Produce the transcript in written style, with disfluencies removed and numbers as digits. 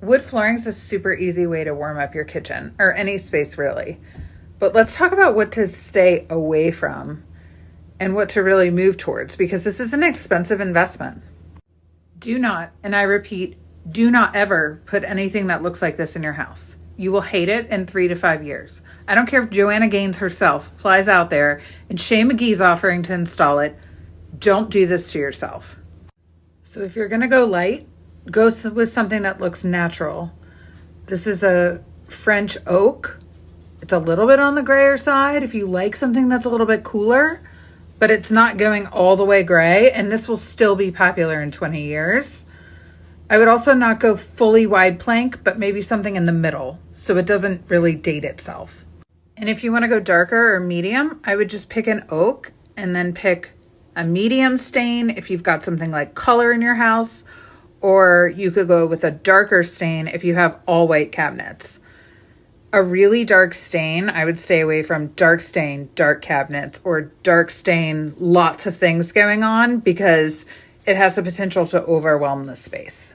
Wood flooring is a super easy way to warm up your kitchen, or any space really. But let's talk about what to stay away from and what to really move towards, because this is an expensive investment. Do not, and I repeat, do not ever put anything that looks like this in your house. You will hate it in 3 to 5 years. I don't care if Joanna Gaines herself flies out there and Shay McGee's offering to install it. Don't do this to yourself. So if you're going to go light, go with something that looks natural. This is a French oak. It's a little bit on the grayer side if you like something that's a little bit cooler, but it's not going all the way gray, and this will still be popular in 20 years. I would also not go fully wide plank, but maybe something in the middle so it doesn't really date itself. And if you want to go darker or medium, I would just pick an oak and then pick a medium stain if you've got something like color in your house, or you could go with a darker stain if you have all white cabinets. A really dark stain, I would stay away from dark stain, dark cabinets, or dark stain, lots of things going on, because it has the potential to overwhelm the space.